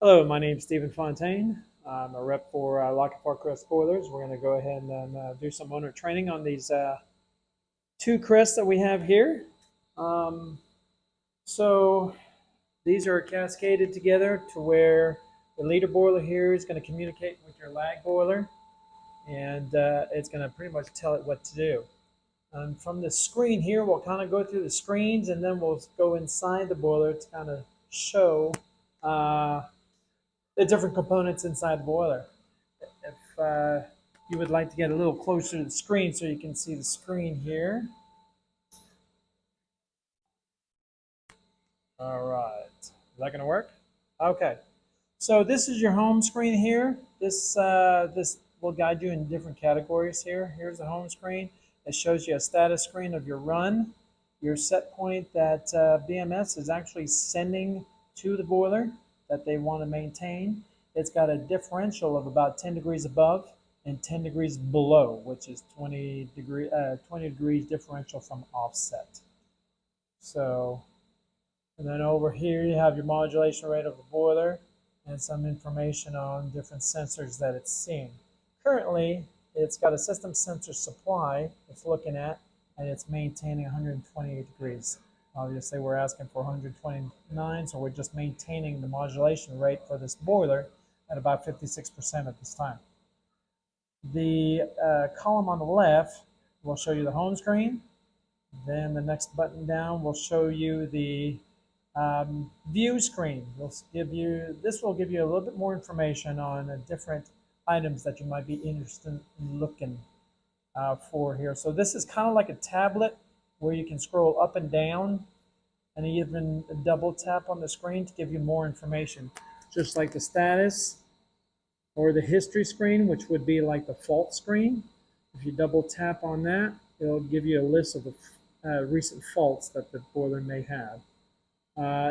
Hello, my name is Stephen Fontaine. I'm a rep for Lockheed Park CREST Spoilers. We're going to go ahead and do some owner training on these two CRESTs that we have here. Um, so these are cascaded together to where the leader boiler here is going to communicate with your lag boiler, and it's going to pretty much tell it what to do. And from the screen here, we'll kind of go through the screens, and then we'll go inside the boiler to kind of show uh, the different components inside the boiler. If you would like to get a little closer to the screen so you can see the screen here. All right, is that going to work? Okay, so this is your home screen here. This will guide you in different categories here. Here's the home screen. It shows you a status screen of your run, your set point that BMS is actually sending to the boiler that they want to maintain. It's got a differential of about 10 degrees above and 10 degrees below, which is 20 degrees differential from offset. So, and then over here you have your modulation rate of the boiler and some information on different sensors that it's seeing. Currently, it's got a system sensor supply it's looking at, and it's maintaining 128 degrees. Obviously, we're asking for 129, so we're just maintaining the modulation rate for this boiler at about 56% at this time. The column on the left will show you the home screen. Then the next button down will show you the view screen. This will give you a little bit more information on different items that you might be interested in looking for here. So this is kind of like a tablet where you can scroll up and down and even double tap on the screen to give you more information, just like the status or the history screen, which would be like the fault screen. If you double tap on that, it'll give you a list of the recent faults that the boiler may have.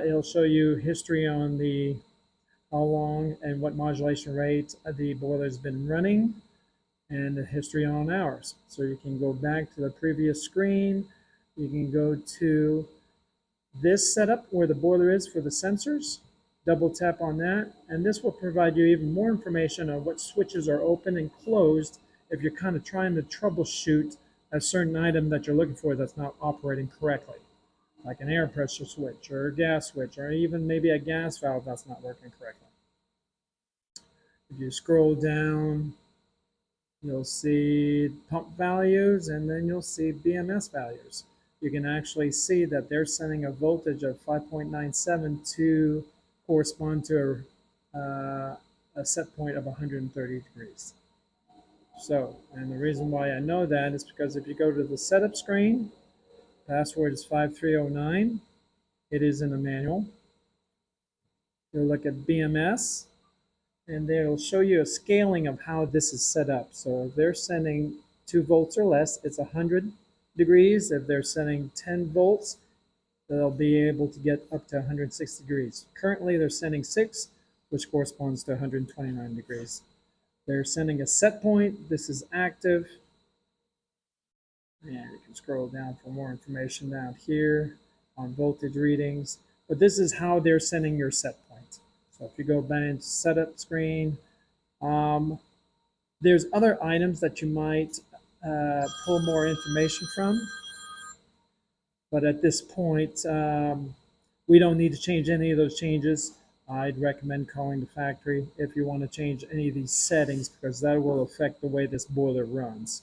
It'll show you history on how long and what modulation rate the boiler has been running, and the history on hours. So you can go back to the previous screen. You can go to this setup where the boiler is for the sensors. Double tap on that, and this will provide you even more information on what switches are open and closed if you're kind of trying to troubleshoot a certain item that you're looking for that's not operating correctly, like an air pressure switch or a gas switch, or even maybe a gas valve that's not working correctly. If you scroll down, you'll see pump values, and then you'll see BMS values. You can actually see that they're sending a voltage of 5.97 to correspond to a set point of 130 degrees. So, and the reason why I know that is because if you go to the setup screen, password is 5309. It is in the manual. You'll look at BMS, and it'll show you a scaling of how this is set up. So if they're sending 2 volts or less, it's 100 degrees. If they're sending 10 volts, they'll be able to get up to 160 degrees. Currently, they're sending 6, which corresponds to 129 degrees. They're sending a set point. This is active. And you can scroll down for more information down here on voltage readings. But this is how they're sending your set point. So if you go back into setup screen, there's other items that you might pull more information from. But at this point, we don't need to change any of those changes. I'd recommend calling the factory if you want to change any of these settings, because that will affect the way this boiler runs.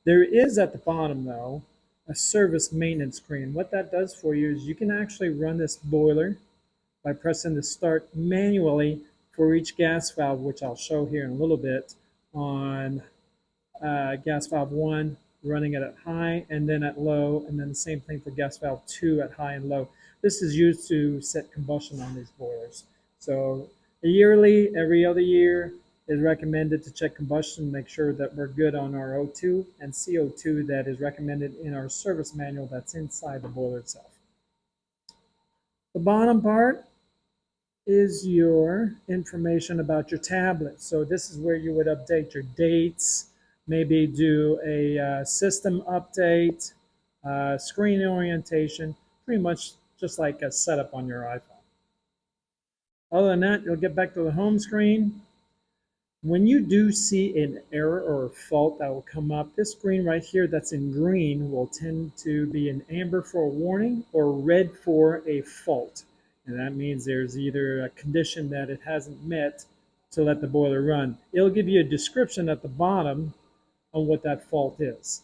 There is at the bottom, though, a service maintenance screen. What that does for you is you can actually run this boiler by pressing the start manually for each gas valve, which I'll show here in a little bit, on gas valve 1, running it at high and then at low, and then the same thing for gas valve 2 at high and low. This is used to set combustion on these boilers. So yearly, every other year, is recommended to check combustion, make sure that we're good on our O2 and CO2 that is recommended in our service manual that's inside the boiler itself. The bottom part is your information about your tablet. So this is where you would update your dates, maybe do a system update, screen orientation, pretty much just like a setup on your iPhone. Other than that, you'll get back to the home screen. When you do see an error or a fault that will come up, this screen right here that's in green will tend to be an amber for a warning or red for a fault. And that means there's either a condition that it hasn't met to let the boiler run. It'll give you a description at the bottom on what that fault is.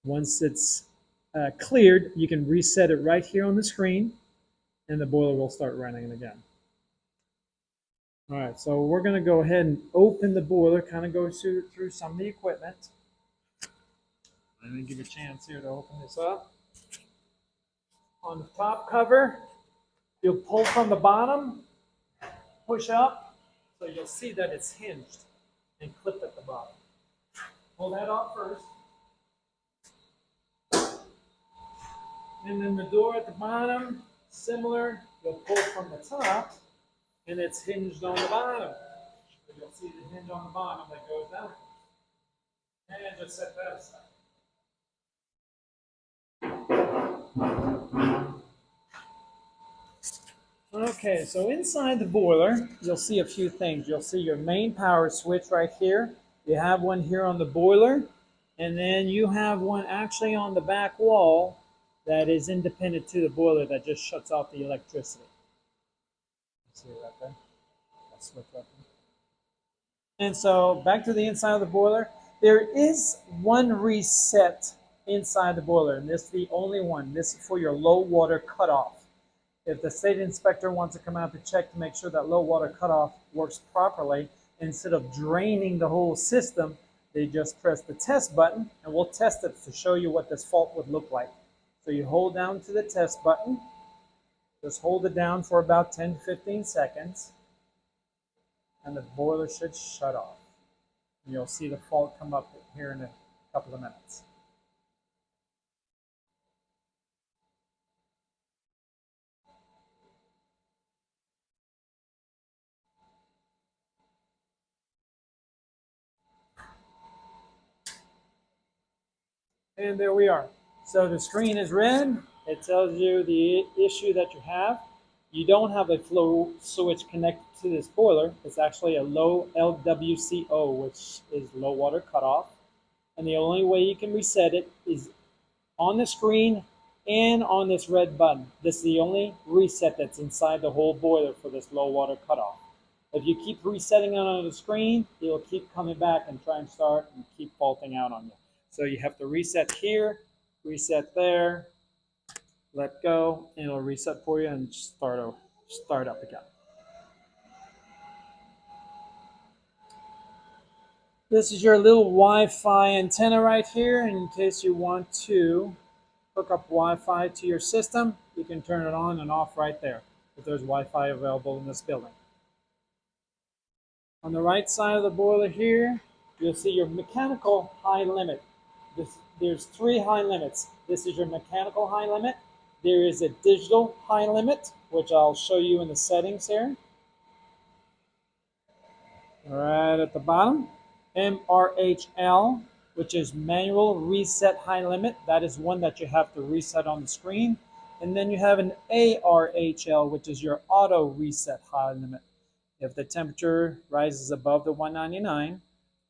Once it's cleared, you can reset it right here on the screen and the boiler will start running again. All right, so we're going to go ahead and open the boiler, kind of go through some of the equipment. Let me give you a chance here to open this up. On the top cover, you'll pull from the bottom, push up, so you'll see that it's hinged and clipped at the bottom. Pull that off first. And then the door at the bottom, similar, you'll pull from the top, and it's hinged on the bottom. So you'll see the hinge on the bottom that goes down. And just set that aside. Okay, so inside the boiler, you'll see a few things. You'll see your main power switch right here. You have one here on the boiler, and then you have one actually on the back wall that is independent to the boiler that just shuts off the electricity. See it right there? That switch right there. And so back to the inside of the boiler. There is one reset inside the boiler, and this is the only one. This is for your low water cutoff. If the state inspector wants to come out to check to make sure that low water cutoff works properly, instead of draining the whole system, they just press the test button, and we'll test it to show you what this fault would look like. So you hold down to the test button. Just hold it down for about 10 to 15 seconds, and the boiler should shut off. And you'll see the fault come up here in a couple of minutes. And there we are. So the screen is red. It tells you the issue that you have. You don't have a flow switch connected to this boiler. It's actually a low LWCO, which is low water cutoff. And the only way you can reset it is on the screen and on this red button. This is the only reset that's inside the whole boiler for this low water cutoff. If you keep resetting it on the screen, it'll keep coming back and try and start and keep faulting out on you. So you have to reset here, reset there, let go, and it'll reset for you and start up again. This is your little Wi-Fi antenna right here. In case you want to hook up Wi-Fi to your system, you can turn it on and off right there if there's Wi-Fi available in this building. On the right side of the boiler here, you'll see your mechanical high limit. There's 3 high limits. This is your mechanical high limit. There is a digital high limit, which I'll show you in the settings here. Right at the bottom, MRHL, which is manual reset high limit. That is one that you have to reset on the screen. And then you have an ARHL, which is your auto reset high limit. If the temperature rises above the 199,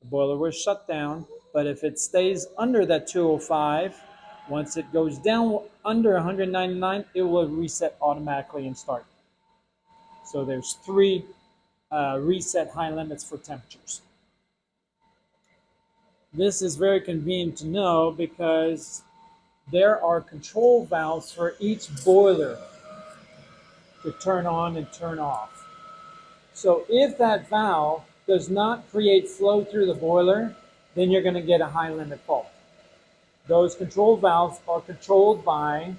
the boiler will shut down. But if it stays under that 205, once it goes down under 199, it will reset automatically and start. So there's 3 reset high limits for temperatures. This is very convenient to know because there are control valves for each boiler to turn on and turn off. So if that valve does not create flow through the boiler, then you're going to get a high limit fault. Those control valves are controlled by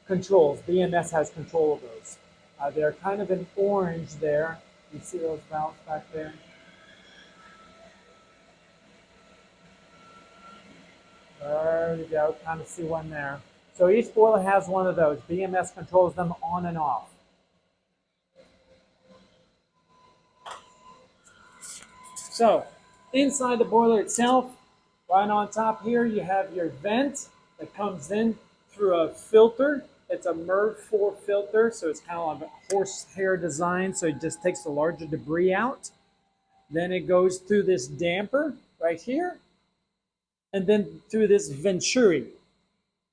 controls. BMS has control of those. They're kind of in orange there. You see those valves back there? There you go, kind of see one there. So each boiler has one of those. BMS controls them on and off. So inside the boiler itself, right on top here, you have your vent that comes in through a filter It's a MERV 4 filter, so it's kind of like a horsehair design, so it just takes the larger debris out. Then it goes through this damper right here, and then through this venturi.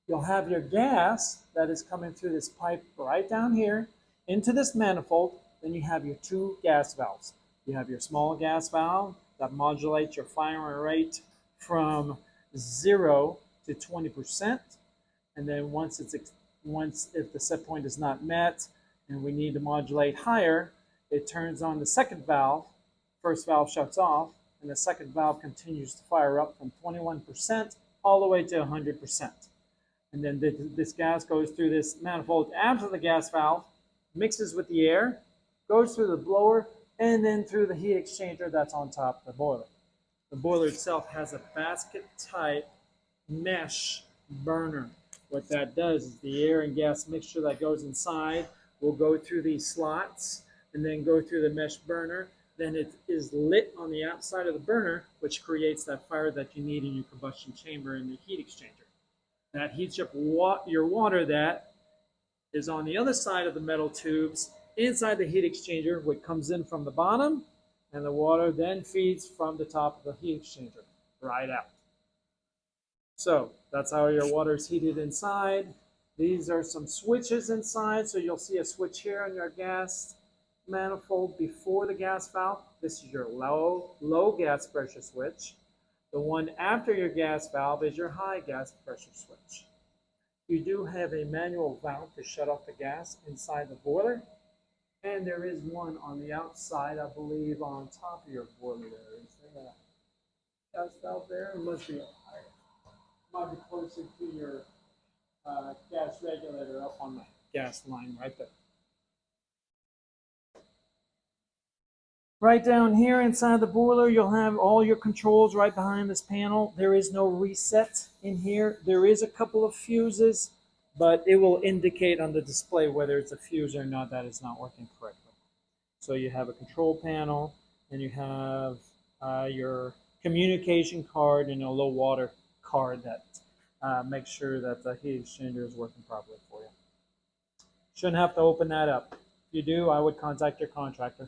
You'll have your gas that is coming through this pipe right down here into this manifold. Then you have your two gas valves. You have your small gas valve that modulates your firing rate from 0 to 20%. And then once if the set point is not met and we need to modulate higher, it turns on the second valve. First valve shuts off, and the second valve continues to fire up from 21% all the way to 100%. And then this gas goes through this manifold after the gas valve, mixes with the air, goes through the blower, and then through the heat exchanger that's on top of the boiler. The boiler itself has a basket-type mesh burner. What that does is the air and gas mixture that goes inside will go through these slots and then go through the mesh burner. Then it is lit on the outside of the burner, which creates that fire that you need in your combustion chamber and the heat exchanger. That heats up your water that is on the other side of the metal tubes inside the heat exchanger, which comes in from the bottom, and the water then feeds from the top of the heat exchanger right out. So that's how your water is heated inside. These are some switches inside, so you'll see a switch here on your gas manifold before the gas valve. This is your low gas pressure switch. The one after your gas valve is your high gas pressure switch. You do have a manual valve to shut off the gas inside the boiler, and there is one on the outside, I believe, on top of your boiler there. Is there a gas valve there? It must be higher. Might be closer to your gas regulator up on the gas line right there. Right down here inside the boiler, you'll have all your controls right behind this panel. There is no reset in here. There is a couple of fuses, but it will indicate on the display whether it's a fuse or not that it's not working correctly. So you have a control panel, and you have your communication card and a low water card that makes sure that the heat exchanger is working properly for you. Shouldn't have to open that up. If you do, I would contact your contractor.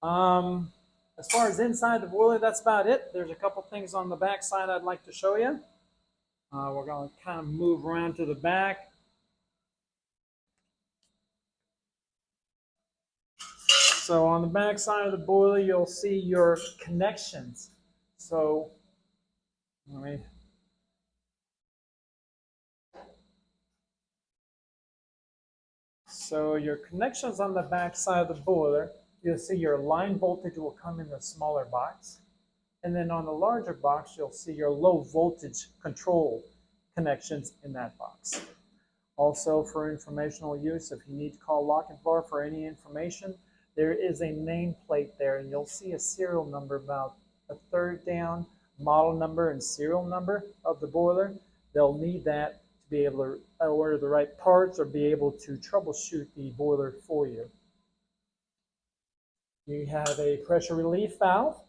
As far as inside the boiler, that's about it. There's a couple things on the back side I'd like to show you. We're going to kind of move around to the back. So on the back side of the boiler, you'll see your connections. So your connections on the back side of the boiler, you'll see your line voltage will come in the smaller box. And then on the larger box, you'll see your low voltage control connections in that box. Also, for informational use, if you need to call Lockheed Bar for any information, there is a nameplate there, and you'll see a serial number about a third down, model number and serial number of the boiler. They'll need that to be able to order the right parts or be able to troubleshoot the boiler for you. You have a pressure relief valve,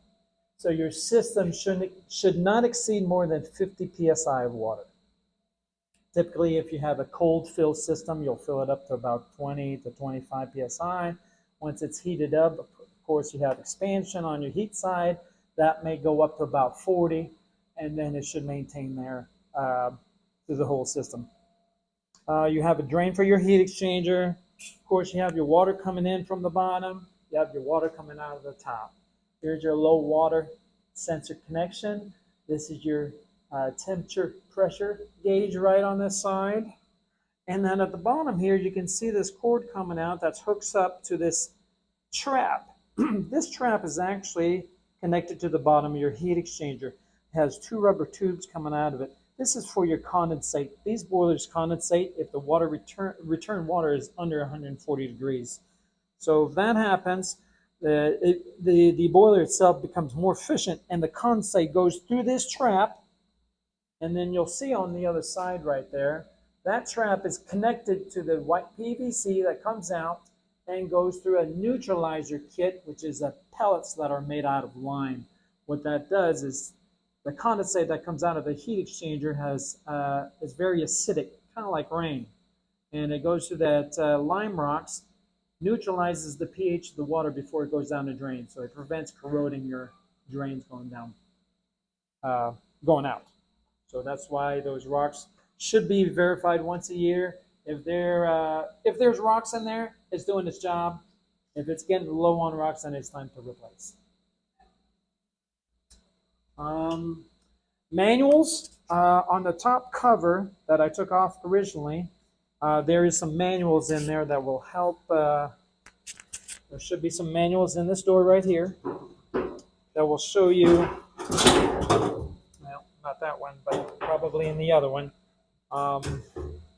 so your system should not exceed more than 50 psi of water. Typically, if you have a cold fill system, you'll fill it up to about 20 to 25 psi. Once it's heated up, of course, you have expansion on your heat side. That may go up to about 40, and then it should maintain there through the whole system. You have a drain for your heat exchanger. Of course, you have your water coming in from the bottom. You have your water coming out of the top. Here's your low water sensor connection. This is your temperature pressure gauge right on this side. And then at the bottom here, you can see this cord coming out that hooks up to this trap. This trap is actually connected to the bottom of your heat exchanger. It has two rubber tubes coming out of it. This is for your condensate. These boilers condensate if the water return water is under 140 degrees. So if that happens, the boiler itself becomes more efficient, and the condensate goes through this trap. And then you'll see on the other side right there, that trap is connected to the white PVC that comes out and goes through a neutralizer kit, which is pellets that are made out of lime. What that does is the condensate that comes out of the heat exchanger is very acidic, kind of like rain. and it goes through that lime rocks, neutralizes the pH of the water before it goes down the drain, so it prevents corroding your drains going down, going out. So that's why those rocks should be verified once a year. If there's rocks in there, it's doing its job. If it's getting low on rocks, then it's time to replace. Manuals on the top cover that I took off originally. There is some manuals in there that will help. There should be some manuals in this door right here that will show you. Well, not that one, but probably in the other one.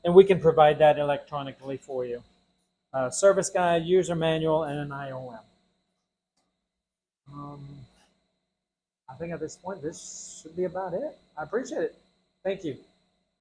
And we can provide that electronically for you. Service guide, user manual, and an IOM. I think at this point, this should be about it. I appreciate it. Thank you.